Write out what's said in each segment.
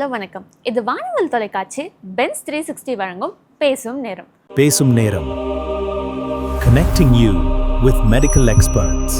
Hello வணக்கம். இது வானவில் தொலைக்காட்சி பென்ஸ் 360 வழங்கும் பேசும் நேரம். பேசும் நேரம். Connecting you with medical experts.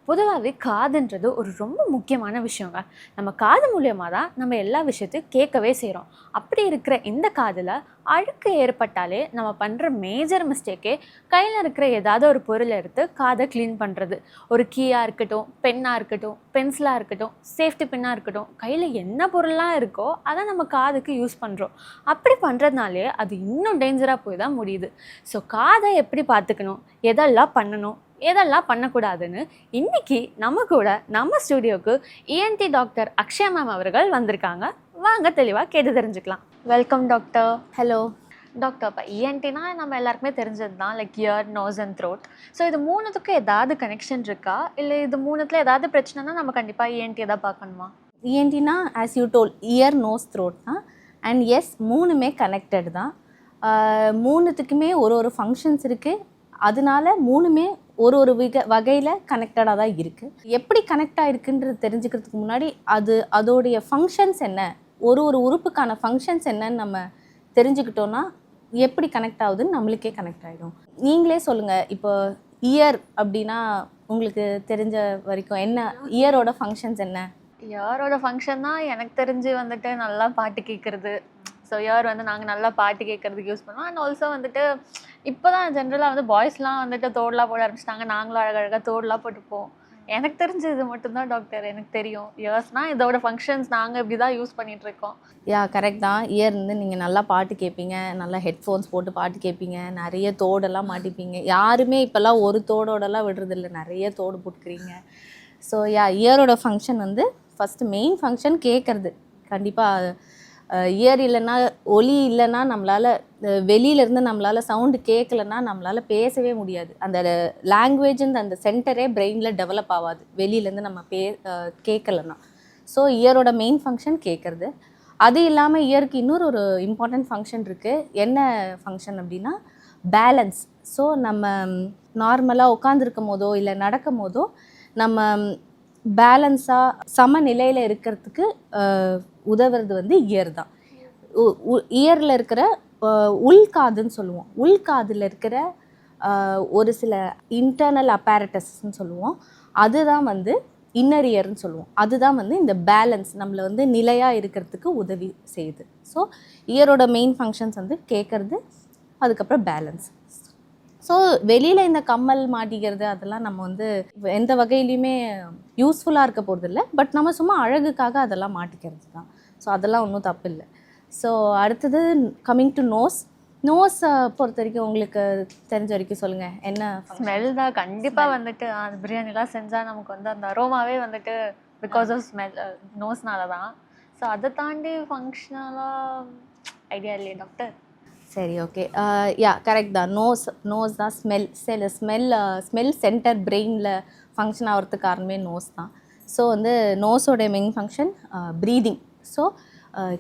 பொதுவாகவே காதுன்றது ஒரு ரொம்ப முக்கியமான விஷயங்க. நம்ம காது மூலியமாக தான் நம்ம எல்லா விஷயத்தையும் கேட்கவே செய்கிறோம். அப்படி இருக்கிற இந்த காதில் அழுக்கு ஏற்பட்டாலே நம்ம பண்ணுற மேஜர் மிஸ்டேக்கே கையில் இருக்கிற ஏதாவது ஒரு பொருளை எடுத்து காதை க்ளீன் பண்ணுறது. ஒரு கீயாக இருக்கட்டும், பென்னாக இருக்கட்டும், பென்சிலாக இருக்கட்டும், சேஃப்டி பின்னாக இருக்கட்டும், கையில் என்ன பொருள்லாம் இருக்கோ அதை நம்ம காதுக்கு யூஸ் பண்ணுறோம். அப்படி பண்ணுறதுனாலே அது இன்னும் டேஞ்சராக போய் தான் முடியுது. ஸோ காதை எப்படி பார்த்துக்கணும், எதெல்லாம் பண்ணணும், எதெல்லாம் பண்ணக்கூடாதுன்னு இன்னைக்கு நம்ம கூட நம்ம ஸ்டுடியோக்கு இஎன்டி டாக்டர் அக்ஷயா மேம் அவர்கள் வந்திருக்காங்க. வாங்க தெளிவாக கேட்டு தெரிஞ்சுக்கலாம். Welcome doctor. Hello doctor. இப்போ இஎன்டினா நம்ம எல்லாருக்குமே தெரிஞ்சது தான், like ear, nose and throat. So இது மூணுத்துக்கும் ஏதாவது கனெக்ஷன் இருக்கா, இல்லை இது மூணுத்தில் ஏதாவது பிரச்சனைனா நம்ம கண்டிப்பாக இஎன்டி எதாவது பார்க்கணுமா? இஎன்டினா as you told ear, nose, throat தான். அண்ட் எஸ், மூணுமே கனெக்டட் தான். மூணுத்துக்குமே ஒரு ஃபங்க்ஷன்ஸ் இருக்குது. அதனால மூணுமே ஒரு வகையில் கனெக்டடாக தான் இருக்குது. எப்படி கனெக்ட் ஆகிருக்குன்றது தெரிஞ்சுக்கிறதுக்கு முன்னாடி அதோடைய ஃபங்க்ஷன்ஸ் என்ன, ஒரு உறுப்புக்கான ஃபங்க்ஷன்ஸ் என்னன்னு நம்ம தெரிஞ்சுக்கிட்டோன்னா எப்படி கனெக்ட் ஆகுதுன்னு நம்மளுக்கே கனெக்ட் ஆகிடும். நீங்களே சொல்லுங்கள், இப்போ இயர் அப்படின்னா உங்களுக்கு தெரிஞ்ச வரைக்கும் என்ன இயரோட ஃபங்க்ஷன்ஸ் என்ன? இயரோட ஃபங்க்ஷன் தான் எனக்கு தெரிஞ்சு வந்துட்டு நல்லா பாட்டு கேட்குறது. ஸோ இயர் வந்து நாங்கள் நல்லா பாட்டு கேட்குறதுக்கு யூஸ் பண்ணுவோம். அண்ட் ஆல்சோ வந்துட்டு இப்போ தான் ஜென்ரலாக வந்து பாய்ஸ்லாம் வந்துட்டு தோடெலாம் போட ஆரம்பிச்சிட்டாங்க. நாங்களும் அழகழகாக தோடெலாம் போட்டுப்போம். எனக்கு தெரிஞ்சு இது மட்டும்தான் டாக்டர் எனக்கு தெரியும். இயர்ஸ்னால் இதோட ஃபங்க்ஷன்ஸ் நாங்கள் இப்படி தான் யூஸ் பண்ணிகிட்ருக்கோம். யா, கரெக்ட் தான். இயர் வந்து நீங்கள் நல்லா பாட்டு கேட்பீங்க, நல்லா ஹெட்ஃபோன்ஸ் போட்டு பாட்டு கேட்பீங்க, நிறைய தோடெல்லாம் மாட்டிப்பீங்க. யாருமே இப்போல்லாம் ஒரு தோடோடலாம் விடுறதில்ல, நிறைய தோடு போட்டுக்கிறீங்க. ஸோ யா, இயரோட ஃபங்க்ஷன் வந்து ஃபஸ்ட்டு மெயின் ஃபங்க்ஷன் கேட்குறது. கண்டிப்பாக இயர் இல்லைன்னா, ஒலி இல்லைன்னா, நம்மளால் வெளியிலேருந்து நம்மளால் சவுண்டு கேட்கலன்னா நம்மளால் பேசவே முடியாது. அந்த லாங்குவேஜ் அந்த சென்டரே பிரெயினில் டெவலப் ஆகாது வெளியிலேருந்து நம்ம கேட்கலன்னா. ஸோ இயரோட மெயின் ஃபங்க்ஷன் கேட்குறது. அது இல்லாமல் இயருக்கு இன்னொரு இம்பார்ட்டண்ட் ஃபங்க்ஷன் இருக்குது. என்ன ஃபங்க்ஷன் அப்படின்னா பேலன்ஸ். ஸோ நம்ம நார்மலாக உட்காந்துருக்கும் போதோ இல்லை நடக்கும் போதோ நம்ம பேலன்ஸாக சமநிலையில் இருக்கிறதுக்கு உதவுறது வந்து இயர் தான். இயரில் இருக்கிற உள்காதுன்னு சொல்லுவோம். உள்காதில் இருக்கிற ஒரு சில இன்டர்னல் அப்பேரட்டஸ்ன்னு சொல்லுவோம். அதுதான் வந்து இன்னர் இயர்னு சொல்லுவோம். அதுதான் வந்து இந்த பேலன்ஸ் நம்மளை வந்து நிலையாக இருக்கிறதுக்கு உதவி செய்யுது. ஸோ இயரோட மெயின் ஃபங்க்ஷன்ஸ் வந்து கேட்குறது, அதுக்கப்புறம் பேலன்ஸ். ஸோ வெளியில் இந்த கம்மல் மாட்டிக்கிறது அதெல்லாம் நம்ம வந்து எந்த வகையிலையுமே யூஸ்ஃபுல்லாக இருக்க போகிறது இல்லை. பட் நம்ம சும்மா அழகுக்காக அதெல்லாம் மாட்டிக்கிறது தான். ஸோ அதெல்லாம் ஒன்றும் தப்பு இல்லை. ஸோ அடுத்தது கம்மிங் டு நோஸ். நோஸை பொறுத்த வரைக்கும் உங்களுக்கு தெரிஞ்ச வரைக்கும் சொல்லுங்கள், என்ன? ஸ்மெல் தான் கண்டிப்பாக வந்துட்டு அந்த பிரியாணிலாம் செஞ்சால் நமக்கு வந்து அந்த அரோமாவே வந்துட்டு பிகாஸ் ஆஃப் ஸ்மெல், நோஸ்னால தான். ஸோ அதை தாண்டி ஃபங்க்ஷனலாக ஐடியா இல்லையே டாக்டர். சரி, ஓகே. யா, கரெக்ட் தான். நோஸ் தான் ஸ்மெல் சென்டர் பிரெயினில் ஃபங்க்ஷன் ஆகிறதுக்கு காரணமே நோஸ் தான். ஸோ வந்து நோஸோடைய மெயின் ஃபங்க்ஷன் ப்ரீதிங். ஸோ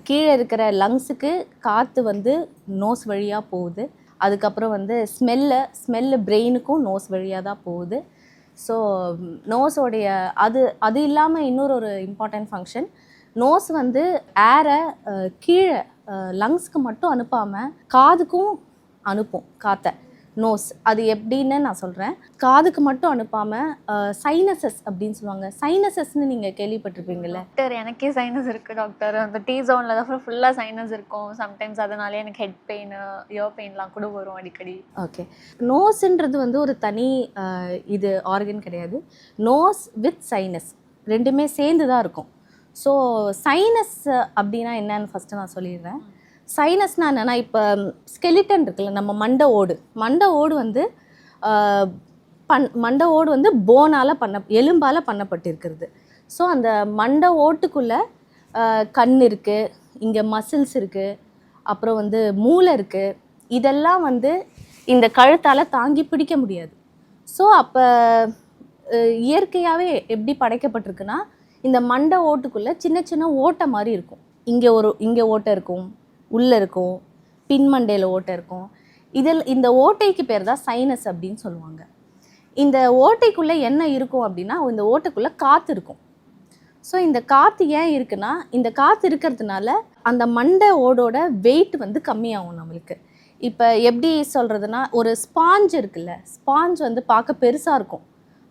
கீழே இருக்கிற லங்ஸுக்கு காற்று வந்து நோஸ் வழியாக போகுது. அதுக்கப்புறம் வந்து ஸ்மெல்லு பிரெயினுக்கும் நோஸ் வழியாக தான் போகுது. ஸோ நோஸோடைய அது இல்லாமல் இன்னொரு இம்பார்ட்டண்ட் ஃபங்க்ஷன், நோஸ் வந்து ஏரை கீழே லங்ஸ்க்கு மட்டும் அனுப்பாமல் காதுக்கும் அனுப்பும் காற்றை நோஸ். அது எப்படின்னு நான் சொல்கிறேன். காதுக்கு மட்டும் அனுப்பாமல் சைனசஸ் அப்படின்னு சொல்லுவாங்க. சைனசஸ்ன்னு நீங்கள் கேள்விப்பட்டிருப்பீங்கள்ல டாக்டர்? எனக்கே சைனஸ் இருக்குது டாக்டர். அந்த டீ ஜோனில் தான் ஃபுல்லாக சைனஸ் இருக்கும். சம்டைம்ஸ் அதனாலே எனக்கு ஹெட் பெயின், இயர் பெயின்லாம் கூட வரும் அடிக்கடி. ஓகே, நோஸ்ன்றது வந்து ஒரு தனி இது ஆர்கன் கிடையாது. நோஸ் வித் சைனஸ் ரெண்டுமே சேர்ந்து தான் இருக்கும். ஸோ சைனஸ் அப்படின்னா என்னன்னு ஃபஸ்ட்டு நான் சொல்லிடுறேன். சைனஸ்னால் என்னென்னா, இப்போ ஸ்கெலிட்டன் இருக்குல்ல, நம்ம மண்டை ஓடு வந்து மண்டை ஓடு வந்து போனால் எலும்பால் பண்ணப்பட்டிருக்கிறது. ஸோ அந்த மண்டை ஓட்டுக்குள்ளே கண் இருக்குது, இங்கே மசில்ஸ் இருக்குது, அப்புறம் வந்து மூளை இருக்குது. இதெல்லாம் வந்து இந்த கழுத்தால் தாங்கி பிடிக்க முடியாது. ஸோ அப்போ இயற்கையாகவே எப்படி படைக்கப்பட்டிருக்குன்னா, இந்த மண்டை ஓட்டுக்குள்ளே சின்ன சின்ன ஓட்டை மாதிரி இருக்கும். இங்கே ஓட்டை இருக்கும், உள்ளே இருக்கும், பின்மண்டையில் ஓட்டை இருக்கும். இந்த ஓட்டைக்கு பேர் தான் சைனஸ் அப்படின்னு சொல்லுவாங்க. இந்த ஓட்டைக்குள்ளே என்ன இருக்கும் அப்படின்னா, இந்த ஓட்டைக்குள்ளே காற்று இருக்கும். ஸோ இந்த காற்று ஏன் இருக்குன்னா, இந்த காற்று இருக்கிறதுனால அந்த மண்டை ஓடோட வெயிட் வந்து கம்மியாகும் நம்மளுக்கு. இப்போ எப்படி சொல்கிறதுனா, ஒரு ஸ்பாஞ்ச் இருக்குல்ல, ஸ்பாஞ்ச் வந்து பார்க்க பெருசாக இருக்கும்,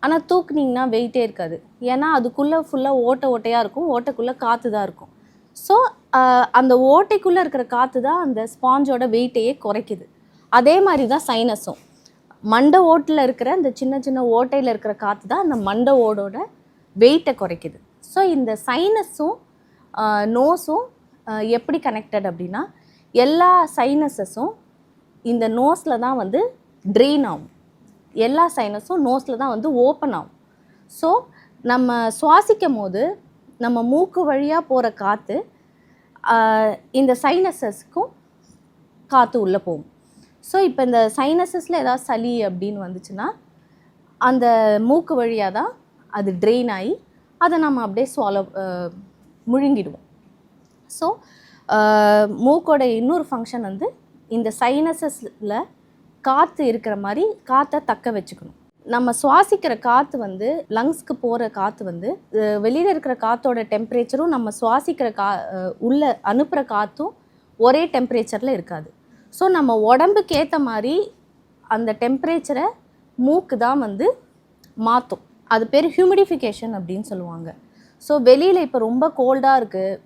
ஆனால் தூக்குனிங்கன்னா வெயிட்டே இருக்காது. ஏன்னா அதுக்குள்ளே ஃபுல்லாக ஓட்டையாக இருக்கும், ஓட்டைக்குள்ளே காற்று தான் இருக்கும். ஸோ அந்த ஓட்டைக்குள்ளே இருக்கிற காற்று தான் அந்த ஸ்பாஞ்சோட வெயிட்டையே குறைக்குது. அதே மாதிரி தான் சைனஸும். மண்டை ஓட்டில் இருக்கிற இந்த சின்ன சின்ன ஓட்டையில் இருக்கிற காற்று தான் அந்த மண்டை ஓடோட வெயிட்டை குறைக்குது. ஸோ இந்த சைனஸும் நோஸும் எப்படி கனெக்டட் அப்படின்னா, எல்லா சைனஸஸும் இந்த நோஸில் தான் வந்து ட்ரெயின் ஆகும், எல்லா சைனஸும் நோஸில் தான் வந்து ஓப்பன் ஆகும். ஸோ நம்ம சுவாசிக்கும் போது நம்ம மூக்கு வழியாக போகிற காற்று இந்த சைனஸஸ்க்கும் காற்று உள்ளே போகும். ஸோ இப்போ இந்த சைனஸஸில் ஏதாவது சளி அப்படின்னு வந்துச்சுன்னா அந்த மூக்கு வழியாக தான் அது ட்ரெயின் ஆகி அதை நம்ம அப்படியே முழுங்கிடுவோம். ஸோ மூக்கோட இன்னொரு ஃபங்க்ஷன் வந்து இந்த சைனஸஸில் காற்று இருக்கிற மாதிரி காற்றை தக்க வச்சுக்கணும். நம்ம சுவாசிக்கிற காற்று வந்து லங்ஸ்க்கு போகிற காற்று வந்து வெளியில் இருக்கிற காற்றோட டெம்பரேச்சரும் நம்ம சுவாசிக்கிற உள்ளே அனுப்புகிற காற்றும் ஒரே டெம்பரேச்சரில் இருக்காது. ஸோ நம்ம உடம்புக்கு ஏற்ற மாதிரி அந்த டெம்பரேச்சரை மூக்கு தான் வந்து மாற்றும். அது பேர் ஹியூமிடிஃபிகேஷன் அப்படின்னு சொல்லுவாங்க. ஸோ வெளியில் இப்போ ரொம்ப கோல்டாக இருக்குது,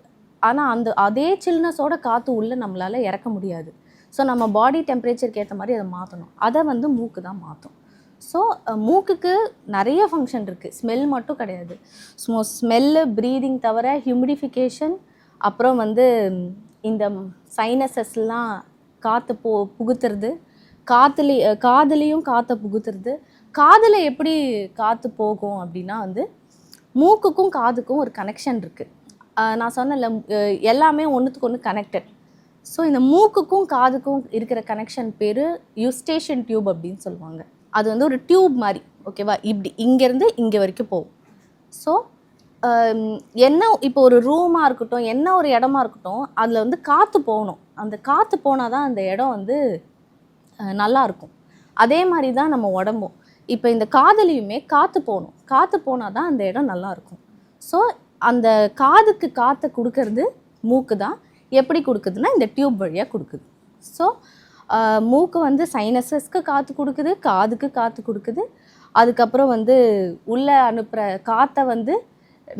ஆனால் அதே சில்னஸோட காற்று உள்ளே நம்மளால் இறக்க முடியாது. ஸோ நம்ம பாடி டெம்பரேச்சருக்கு ஏற்ற மாதிரி அதை மாற்றணும். அதை வந்து மூக்கு தான் மாற்றும். ஸோ மூக்குக்கு நிறைய ஃபங்க்ஷன் இருக்குது, ஸ்மெல் மட்டும் கிடையாது. ஸ்மெல்லு, ப்ரீதிங் தவிர ஹியூமிடிஃபிகேஷன், அப்புறம் வந்து இந்த சைனஸஸ்லாம் காற்று புகுத்துறது, காதுலேயும் காற்றை புகுத்துறது. காதில் எப்படி காற்று போகும் அப்படின்னா வந்து மூக்குக்கும் காதுக்கும் ஒரு கனெக்ஷன் இருக்குது. நான் சொன்னல எல்லாமே ஒன்றுத்துக்கு ஒன்று கனெக்டட். ஸோ இந்த மூக்குக்கும் காதுக்கும் இருக்கிற கனெக்ஷன் பேர் யூஸ்டேஷன் டியூப் அப்படின்னு சொல்லுவாங்க. அது வந்து ஒரு டியூப் மாதிரி, ஓகேவா, இப்படி இங்கேருந்து இங்கே வரைக்கும் போகும். ஸோ என்ன இப்போ ஒரு ரூமாக இருக்கட்டும், என்ன ஒரு இடமா இருக்கட்டும், அதில் வந்து காற்று போகணும். அந்த காற்று போனால் தான் அந்த இடம் வந்து நல்லாயிருக்கும். அதே மாதிரி தான் நம்ம உடம்பும். இப்போ இந்த காதுலேயுமே காற்று போகணும், காற்று போனால் தான் அந்த இடம் நல்லாயிருக்கும். ஸோ அந்த காதுக்கு காற்றை கொடுக்கறது மூக்கு தான். எப்படி கொடுக்குதுன்னா இந்த டியூப் வழியாக கொடுக்குது. ஸோ மூக்கு வந்து சைனஸஸ்க்கு காற்று கொடுக்குது, காதுக்கு காற்று கொடுக்குது. அதுக்கப்புறம் வந்து உள்ளே அனுப்புகிற காற்றை வந்து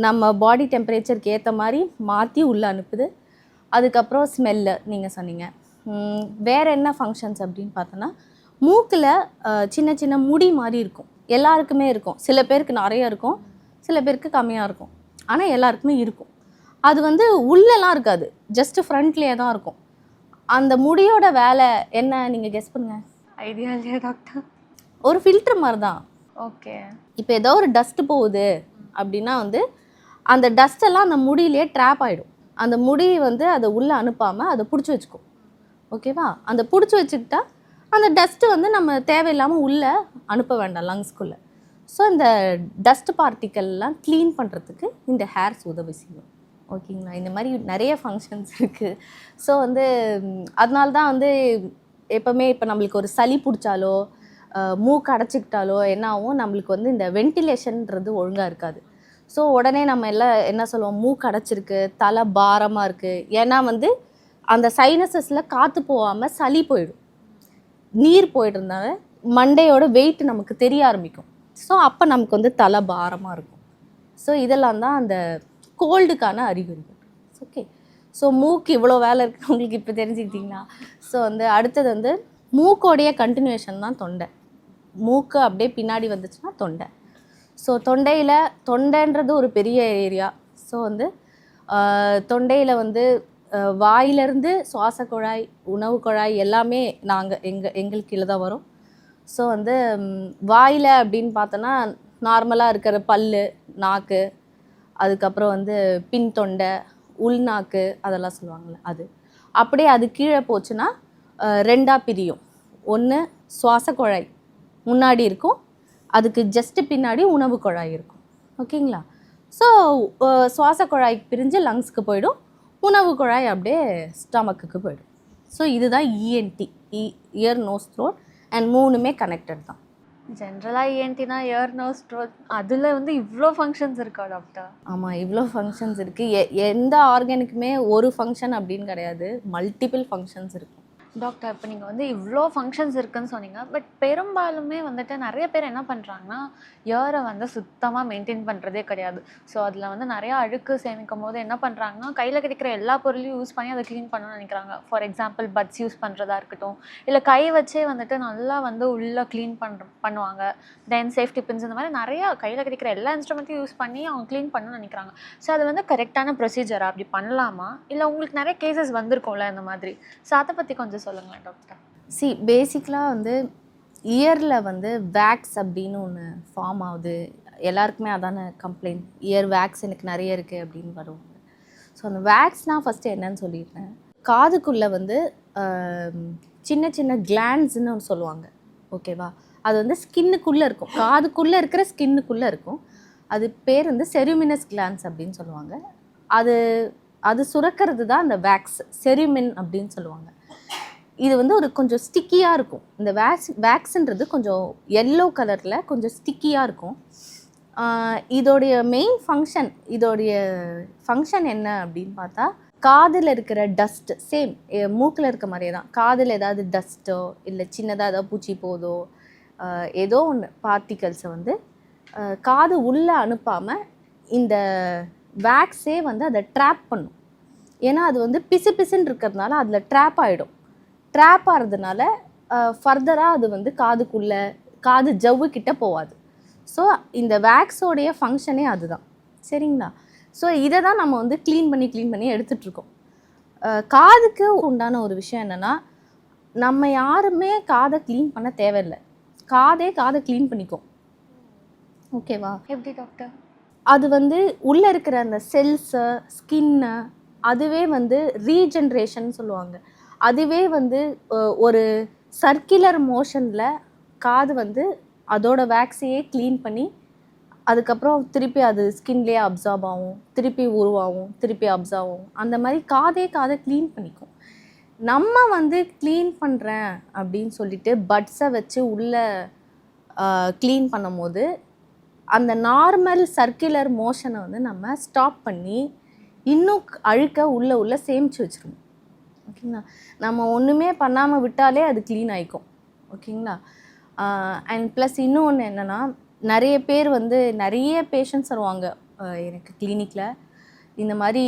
நம்ம பாடி டெம்பரேச்சருக்கு ஏற்ற மாதிரி மாற்றி உள்ளே அனுப்புது. அதுக்கப்புறம் ஸ்மெல்லு நீங்கள் சொன்னீங்க. வேறு என்ன ஃபங்க்ஷன்ஸ் அப்படின்னு பார்த்தோன்னா, மூக்கில் சின்ன சின்ன முடி மாதிரி இருக்கும், எல்லாருக்குமே இருக்கும். சில பேருக்கு நிறைய இருக்கும், சில பேருக்கு கம்மியாக இருக்கும், ஆனால் எல்லாருக்குமே இருக்கும். அது வந்து உள்ளெல்லாம் இருக்காது, ஜஸ்ட்டு ஃப்ரண்ட்லேயே தான் இருக்கும். அந்த முடியோட வேலை என்ன நீங்கள் கெஸ் பண்ணுங்க? ஐடியா இல்லையா டாக்டர்? ஒரு ஃபில்டர் மாதிரி தான். ஓகே. இப்போ ஏதோ ஒரு டஸ்ட்டு போகுது அப்படின்னா வந்து அந்த டஸ்ட்டெல்லாம் அந்த முடியிலே ட்ராப் ஆகிடும். அந்த முடி வந்து அதை உள்ளே அனுப்பாமல் அதை பிடிச்சி வச்சுக்கும், ஓகேவா? அந்த பிடிச்சி வச்சுக்கிட்டா அந்த டஸ்ட்டு வந்து நம்ம தேவையில்லாமல் உள்ளே அனுப்ப வேண்டாம் லங்ஸ்குள்ளே. ஸோ இந்த டஸ்ட் பார்ட்டிக்கல்லாம் க்ளீன் பண்ணுறதுக்கு இந்த ஹேர்ஸ் உதவி செய்யும், ஓகேங்களா? இந்த மாதிரி நிறைய ஃபங்க்ஷன்ஸ் இருக்குது. ஸோ வந்து அதனால தான் வந்து எப்போவுமே இப்போ நம்மளுக்கு ஒரு சளி பிடிச்சாலோ மூக்கு அடைச்சிக்கிட்டாலோ என்ன ஆகும், நம்மளுக்கு வந்து இந்த வென்டிலேஷன்ன்றது ஒழுங்காக இருக்காது. ஸோ உடனே நம்ம எல்லாம் என்ன சொல்லுவோம், மூக்கு அடைச்சிருக்கு, தலை பாரமாக இருக்குது. ஏன்னா வந்து அந்த சைனஸஸில் காற்று போகாமல் சளி போயிடும், நீர் போயிடுறதுனால மண்டையோட வெயிட் நமக்கு தெரிய ஆரம்பிக்கும். ஸோ அப்போ நமக்கு வந்து தலை பாரமாக இருக்கும். ஸோ இதெல்லாம் தான் அந்த கோல்டுக்கான அறிகுறிகள். ஓகே. ஸோ மூக்கு இவ்வளோ வேலை இருக்குது உங்களுக்கு இப்போ தெரிஞ்சுக்கிட்டிங்களா? ஸோ வந்து அடுத்தது வந்து மூக்கோடைய கண்டினியூஷன் தான் தொண்டை. மூக்கு அப்படியே பின்னாடி வந்துச்சுன்னா தொண்டை. ஸோ தொண்டைன்றது ஒரு பெரிய ஏரியா. ஸோ வந்து தொண்டையில் வந்து வாயிலிருந்து சுவாச குழாய், உணவு குழாய் எல்லாமே எங்களுக்கு கீழே தான் வரும். ஸோ வந்து வாயில் அப்படின்னு பார்த்தோன்னா நார்மலாக இருக்கிற பல், நாக்கு, அதுக்கப்புறம் வந்து பின் தொண்டை, உள்நாக்கு அதெல்லாம் சொல்லுவாங்கள்ல அது. அப்படியே அது கீழே போச்சுன்னா ரெண்டாக பிரியும். ஒன்று சுவாச குழாய் முன்னாடி இருக்கும், அதுக்கு ஜஸ்ட்டு பின்னாடி உணவு குழாய் இருக்கும், ஓகேங்களா? ஸோ சுவாச குழாய்க்கு பிரிஞ்சு லங்ஸ்க்கு போயிடும், உணவு குழாய் அப்படியே ஸ்டமக்குக்கு போயிடும். ஸோ இதுதான் ENT, ear, nose, throat, and மூணுமே கனெக்டட் தான். ஜென்ரலாக இஎன்டினா இயர் நோஸ் த்ரோட் அதில் வந்து இவ்வளோ ஃபங்க்ஷன்ஸ் இருக்கா டாக்டர்? ஆமாம், இவ்வளோ ஃபங்க்ஷன்ஸ் இருக்குது. எந்த ஆர்கானுக்குமே ஒரு ஃபங்க்ஷன் அப்படின்னு கிடையாது, மல்டிபிள் ஃபங்க்ஷன்ஸ் இருக்கும். டாக்டர், இப்போ நீங்கள் வந்து இவ்வளோ ஃபங்க்ஷன்ஸ் இருக்குன்னு சொன்னீங்க. பட் பெரும்பாலுமே வந்துட்டு நிறைய பேர் என்ன பண்ணுறாங்கன்னா, இயரை வந்து சுத்தமாக மெயின்டைன் பண்ணுறதே கிடையாது. ஸோ அதில் வந்து நிறையா அழுக்கு சேமிக்கும் போது என்ன பண்ணுறாங்கன்னா, கையில் கிடைக்கிற எல்லா பொருளையும் யூஸ் பண்ணி அதை க்ளீன் பண்ணணும்னு நினைக்கிறாங்க. ஃபார் எக்ஸாம்பிள் பட்ஸ் யூஸ் பண்ணுறதா இருக்கட்டும், இல்லை கை வச்சே வந்துட்டு நல்லா வந்து உள்ளே க்ளீன் பண்ணுவாங்க. தென் சேஃப்டி பின்ஸ் இந்த மாதிரி நிறையா கையில் கிடைக்கிற எல்லா இன்ஸ்ட்ருமெண்ட்டையும் யூஸ் பண்ணி அவங்க க்ளீன் பண்ணணும்னு நினைக்கிறாங்க. ஸோ அது வந்து கரெக்டான ப்ரொசீஜரா? அப்படி பண்ணலாமா? இல்லை உங்களுக்கு நிறைய கேசஸ் வந்திருக்கும்ல இந்த மாதிரி. ஸோ அதை பற்றி கொஞ்சம் சொல்லுங்களேன் டாக்டர். பேசிக்கலாக வந்து இயரில் வந்து வேக்ஸ் அப்படின்னு ஒன்று ஃபார்ம் ஆகுது. எல்லாருக்குமே அதான கம்ப்ளைண்ட், இயர் வேக்ஸ் எனக்கு நிறைய இருக்குது அப்படின்னு வருவாங்க. ஸோ அந்த வேக்ஸ்னால் ஃபஸ்ட்டு என்னன்னு சொல்லிடுறேன். காதுக்குள்ளே வந்து சின்ன சின்ன கிளாண்ட்ஸ்ன்னு ஒன்று சொல்லுவாங்க, ஓகேவா? அது வந்து ஸ்கின்னுக்குள்ளே இருக்கும், காதுக்குள்ளே இருக்கிற ஸ்கின்னுக்குள்ளே இருக்கும். அது பேர் வந்து செருமினஸ் கிளாண்ட்ஸ் அப்படின்னு சொல்லுவாங்க. அது சுரக்கிறது தான் அந்த வேக்ஸ், செருமின் அப்படின்னு சொல்லுவாங்க. இது வந்து ஒரு கொஞ்சம் ஸ்டிக்கியாக இருக்கும். இந்த வேக்ஸுன்றது கொஞ்சம் எல்லோ கலரில் கொஞ்சம் ஸ்டிக்கியாக இருக்கும். இதோடைய மெயின் ஃபங்க்ஷன் என்ன அப்படின்னு பார்த்தா, காதில் இருக்கிற டஸ்ட்டு சேம் மூக்கில் இருக்க மாதிரியே தான். காதில் ஏதாவது டஸ்ட்டோ இல்லை சின்னதாக ஏதாவது பூச்சி போதோ ஏதோ ஒன்று பார்ட்டிகல்ஸை வந்து காது உள்ளே அனுப்பாமல் இந்த வேக்ஸே வந்து அதை ட்ராப் பண்ணும். ஏன்னா அது வந்து பிசு பிசுன்னு இருக்கிறதுனால அதில் ட்ராப் ஆகிடும். ட்ராப் ஆகிறதுனால ஃபர்தராக அது வந்து காதுக்குள்ளே காது ஜவ்வு கிட்ட போகாது. ஸோ இந்த வேக்ஸோடைய ஃபங்க்ஷனே அதுதான், சரிங்களா? ஸோ இதை தான் நம்ம வந்து க்ளீன் பண்ணி எடுத்துகிட்ருக்கோம். காதுக்கு உண்டான ஒரு விஷயம் என்னென்னா, நம்ம யாருமே காதை க்ளீன் பண்ண தேவையில்லை, காதை க்ளீன் பண்ணிக்கும், ஓகேவா? எப்படி டாக்டர்? அது வந்து உள்ளே இருக்கிற அந்த செல்ஸு ஸ்கின்னு அதுவே வந்து ரீஜென்ரேஷன் சொல்லுவாங்க. அதுவே வந்து ஒரு சர்க்குலர் மோஷனில் காது வந்து அதோட வேக்ஸையே க்ளீன் பண்ணி அதுக்கப்புறம் திருப்பி அது ஸ்கின்லேயே அப்சார்ப் ஆகும், திருப்பி உருவாகும், திருப்பி அப்சார்ப் ஆகும். அந்த மாதிரி காதை க்ளீன் பண்ணிக்கும். நம்ம வந்து க்ளீன் பண்ணுறேன் அப்படின்னு சொல்லிட்டு பட்ஸை வச்சு உள்ளே க்ளீன் பண்ணும் போது அந்த நார்மல் சர்க்குலர் மோஷனை வந்து நம்ம ஸ்டாப் பண்ணி இன்னும் அழுக்க உள்ளே சேமித்து வச்சுருவோம், ஓகேங்களா? நம்ம ஒன்றுமே பண்ணாமல் விட்டாலே அது க்ளீன் ஆகிக்கும், ஓகேங்களா? அண்ட் ப்ளஸ் இன்னொன்று என்னென்னா, நிறைய பேர் வந்து நிறைய பேஷண்ட்ஸ் வருவாங்க எனக்கு கிளினிக்கில். இந்த மாதிரி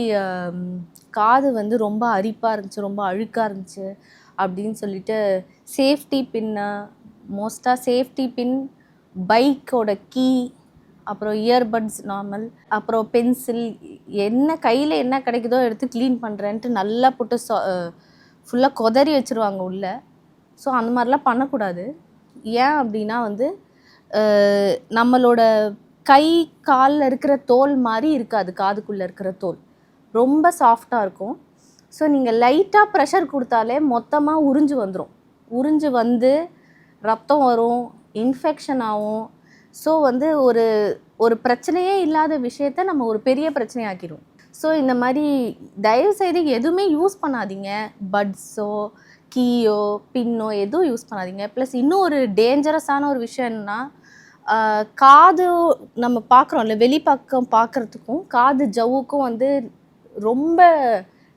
காது வந்து ரொம்ப அரிப்பாக இருந்துச்சு, ரொம்ப அழுக்காக இருந்துச்சு அப்படின்னு சொல்லிட்டு சேஃப்டி பின்னு, மோஸ்ட்டாக சேஃப்டி பின், பைக்கோட கீ, அப்புறம் இயர்பட்ஸ் நார்மல், அப்புறம் பென்சில், என்ன கையில் என்ன கிடைக்குதோ எடுத்து க்ளீன் பண்ணுறேன்ட்டு நல்லா போட்டு ஃபுல்லாக கொதறி வச்சுருவாங்க உள்ளே. ஸோ அந்த மாதிரிலாம் பண்ணக்கூடாது. ஏன் அப்படின்னா வந்து நம்மளோட கை காலில் இருக்கிற தோல் மாதிரி இருக்காது, காதுக்குள்ளே இருக்கிற தோல் ரொம்ப சாஃப்டாக இருக்கும். ஸோ நீங்கள் லைட்டாக ப்ரெஷர் கொடுத்தாலே மொத்தமாக உறிஞ்சு வந்து ரத்தம் வரும், இன்ஃபெக்ஷன் ஆகும். ஸோ வந்து ஒரு பிரச்சனையே இல்லாத விஷயத்த நம்ம ஒரு பெரிய பிரச்சனையாக்கிடுவோம். ஸோ இந்த மாதிரி தயவுசெய்து எதுவுமே யூஸ் பண்ணாதீங்க, பட்ஸோ கீயோ பின்னோ எதுவும் யூஸ் பண்ணாதீங்க. ப்ளஸ் இன்னும் ஒரு டேஞ்சரஸான ஒரு விஷயம் என்னென்னா, காது நம்ம பார்க்குறோம்ல, வெளிப்பக்கம் பார்க்குறதுக்கும் காது ஜவ்வுக்கும் வந்து ரொம்ப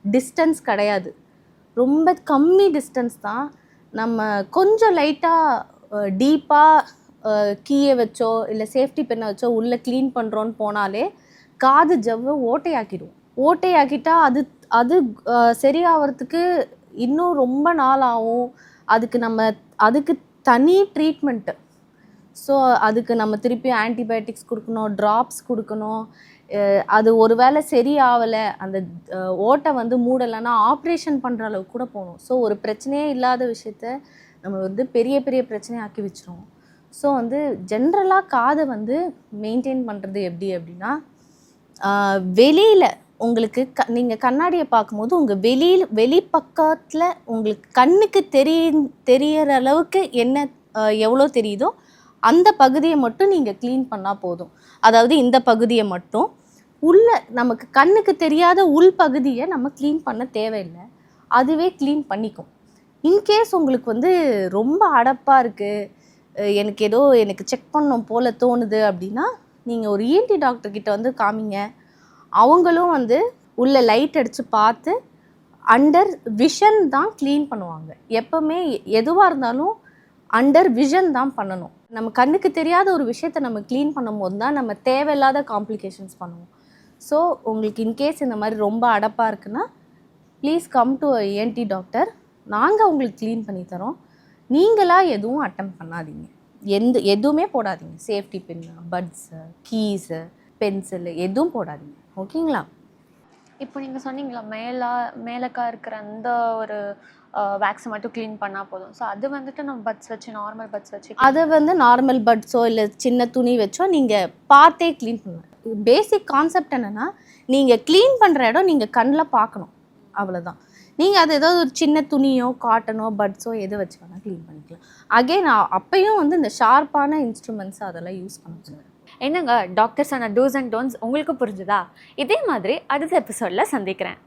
டிஸ்டன்ஸ் கிடையாது, ரொம்ப கம்மி டிஸ்டன்ஸ் தான். நம்ம கொஞ்சம் லைட்டாக டீப்பாக கீயை வச்சோ இல்லை சேஃப்டி பெண்ணை வச்சோ உள்ளே க்ளீன் பண்ணுறோன்னு போனாலே காது ஜவ்வை ஓட்டையாக்கிட்டா அது சரியாகிறதுக்கு இன்னும் ரொம்ப நாள் ஆகும். அதுக்கு தனி ட்ரீட்மெண்ட்டு. ஸோ அதுக்கு நம்ம திருப்பி ஆன்டிபயோட்டிக்ஸ் கொடுக்கணும், ட்ராப்ஸ் கொடுக்கணும். அது ஒரு வேளை சரியாகலை, அந்த ஓட்டை வந்து மூடலைன்னா ஆப்ரேஷன் பண்ணுற அளவுக்கு கூட போகணும். ஸோ ஒரு பிரச்சனையே இல்லாத விஷயத்த நம்ம வந்து பெரிய பெரிய பிரச்சனையை ஆக்கி வச்சுருவோம். ஸோ வந்து ஜென்ரலாக காதை வந்து மெயின்டைன் பண்ணுறது எப்படி அப்படின்னா, வெளியில் உங்களுக்கு நீங்கள் கண்ணாடியை பார்க்கும்போது உங்கள் வெளிப்பக்கத்தில் உங்களுக்கு கண்ணுக்கு தெரியற அளவுக்கு என்ன எவ்வளோ தெரியுதோ அந்த பகுதியை மட்டும் நீங்கள் க்ளீன் பண்ணால் போதும். அதாவது இந்த பகுதியை மட்டும், நமக்கு கண்ணுக்கு தெரியாத உள் பகுதியை நம்ம க்ளீன் பண்ண தேவையில்லை, அதுவே க்ளீன் பண்ணிக்கும். இன்கேஸ் உங்களுக்கு வந்து ரொம்ப அடப்பாக இருக்குது, எனக்கு செக் பண்ணணும் போல் தோணுது அப்படின்னா நீங்கள் ஒரு இஎன்டி டாக்டர்கிட்ட வந்து காமிங்க. அவங்களும் வந்து உள்ள லைட் அடித்து பார்த்து அண்டர் விஷன் தான் க்ளீன் பண்ணுவாங்க. எப்போவுமே எதுவாக இருந்தாலும் அண்டர் விஷன் தான் பண்ணணும். நம்ம கண்ணுக்கு தெரியாத ஒரு விஷயத்தை நம்ம க்ளீன் பண்ணும்போது தான் நம்ம தேவையில்லாத காம்ப்ளிகேஷன்ஸ் பண்ணுவோம். ஸோ உங்களுக்கு இன்கேஸ் இந்த மாதிரி ரொம்ப அடப்பாக இருக்குன்னா please come to ENT doctor. நாங்கள் உங்களுக்கு க்ளீன் பண்ணி தரோம். நீங்களாக எதுவும் அட்டம் பண்ணாதீங்க. எதுவுமே போடாதீங்க. சேஃப்டி பின்னு, பட்ஸு, கீஸு, பென்சிலு எதுவும் போடாதீங்க. ஓகேங்களா? இப்போ நீங்கள் சொன்னீங்களா மேலக்கா இருக்கிற அந்த ஒரு வேக்ஸை மட்டும் க்ளீன் பண்ணால் போதும். ஸோ அது வந்துட்டு நம்ம பட்ஸ் வச்சு நார்மல் பட்ஸ் வச்சு அதை வந்து நார்மல் பட்ஸோ இல்லை சின்ன துணி வச்சோ நீங்கள் பார்த்தே க்ளீன் பண்ணுவேன். பேசிக் கான்செப்ட் என்னென்னா நீங்கள் க்ளீன் பண்ணுற இடம் நீங்கள் கண்ணில் பார்க்கணும், அவ்வளோதான். நீங்கள் அது ஏதாவது ஒரு சின்ன துணியோ காட்டனோ பட்ஸோ எது வச்சு வேணால் க்ளீன் பண்ணிக்கலாம். அகெயின் அப்பையும் வந்து இந்த ஷார்ப்பான இன்ஸ்ட்ருமெண்ட்ஸ் அதெல்லாம் யூஸ் பண்ண. என்னங்க டாக்டர்ஸ் ஆன டூஸ் அண்ட் டோன்ஸ் உங்களுக்கு புரிஞ்சுதா? இதே மாதிரி அடுத்த எபிசோடில் சந்திக்கிறேன்.